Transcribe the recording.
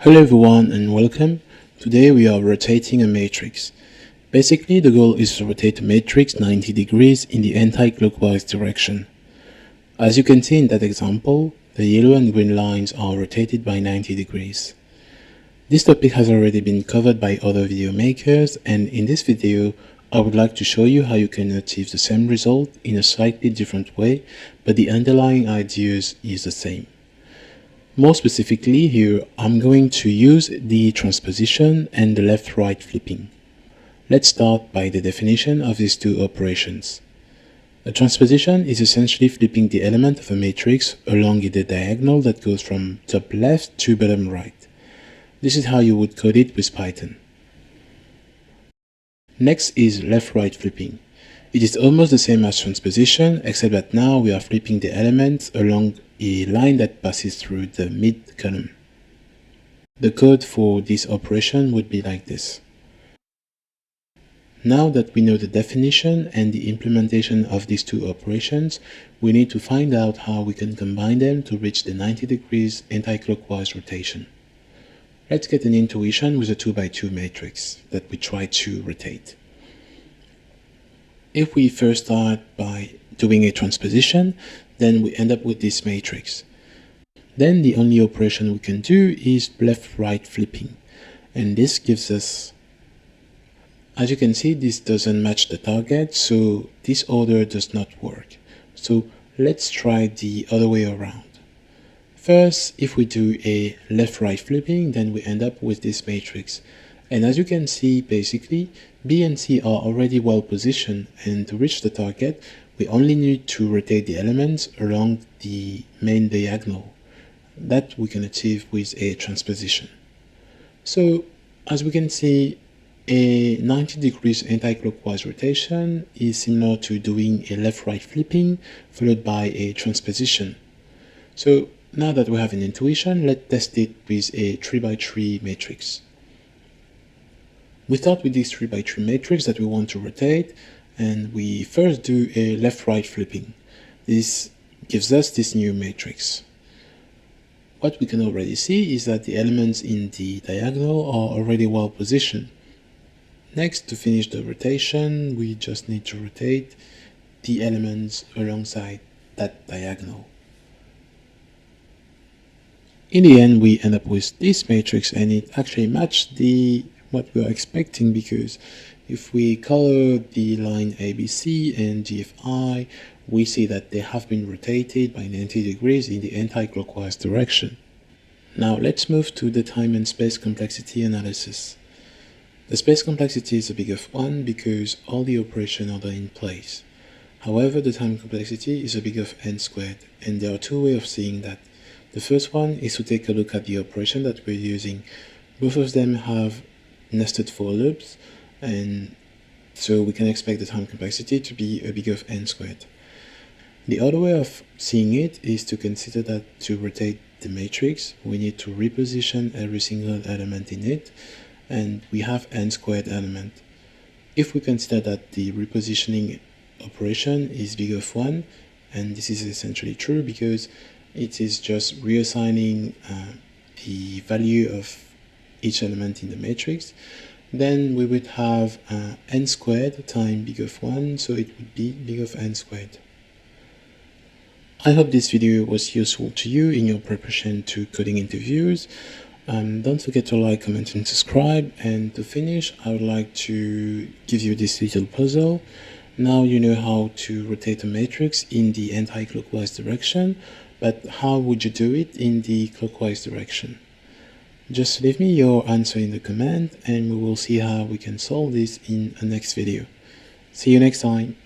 Hello everyone and welcome. Today we are rotating a matrix. Basically the goal is to rotate a matrix 90 degrees in the anti-clockwise direction. As you can see in that example, the yellow and green lines are rotated by 90 degrees. This topic has already been covered by other video makers, and in this video I would like to show you how you can achieve the same result in a slightly different way, but the underlying ideas is the same. More specifically here, I'm going to use the transposition and the left-right flipping. Let's start by the definition of these two operations. A transposition is essentially flipping the element of a matrix along the diagonal that goes from top left to bottom right. This is how you would code it with Python. Next is left-right flipping. It is almost the same as transposition, except that now we are flipping the elements along a line that passes through the mid column. The code for this operation would be like this. Now that we know the definition and the implementation of these two operations, we need to find out how we can combine them to reach the 90 degrees anti-clockwise rotation. Let's get an intuition with a 2x2 matrix that we try to rotate. If we first start by doing a transposition, then we end up with this matrix. Then the only operation we can do is left-right flipping, and this gives us, as you can see, this doesn't match the target, so this order does not work. So let's try the other way around. First, if we do a left-right flipping, then we end up with this matrix. And as you can see, basically, B and C are already well positioned, and to reach the target, we only need to rotate the elements along the main diagonal. That we can achieve with a transposition. So, as we can see, a 90 degrees anti-clockwise rotation is similar to doing a left-right flipping followed by a transposition. So, now that we have an intuition, let's test it with a 3x3 matrix. We start with this 3x3 matrix that we want to rotate, and we first do a left-right flipping. This gives us this new matrix. What we can already see is that the elements in the diagonal are already well positioned. Next, to finish the rotation, we just need to rotate the elements alongside that diagonal. In the end, we end up with this matrix, and it actually matched what we are expecting, because if we color the line ABC and GFI, we see that they have been rotated by 90 degrees in the anti-clockwise direction. Now let's move to the time and space complexity analysis. The space complexity is a big of 1 because all the operations are in place. However, the time complexity is a big of n squared, and there are two ways of seeing that. The first one is to take a look at the operation that we're using. Both of them have nested for loops, and so we can expect the time complexity to be a big of n squared. The other way of seeing it is to consider that to rotate the matrix, we need to reposition every single element in it, and we have n squared element. If we consider that the repositioning operation is big of 1, and this is essentially true because it is just reassigning the value of each element in the matrix, then we would have n squared times big of 1, so it would be big of n squared. I hope this video was useful to you in your preparation to coding interviews. Don't forget to like, comment and subscribe, and to finish I would like to give you this little puzzle. Now you know how to rotate a matrix in the anti-clockwise direction, but how would you do it in the clockwise direction? Just leave me your answer in the comment, and we will see how we can solve this in a next video. See you next time.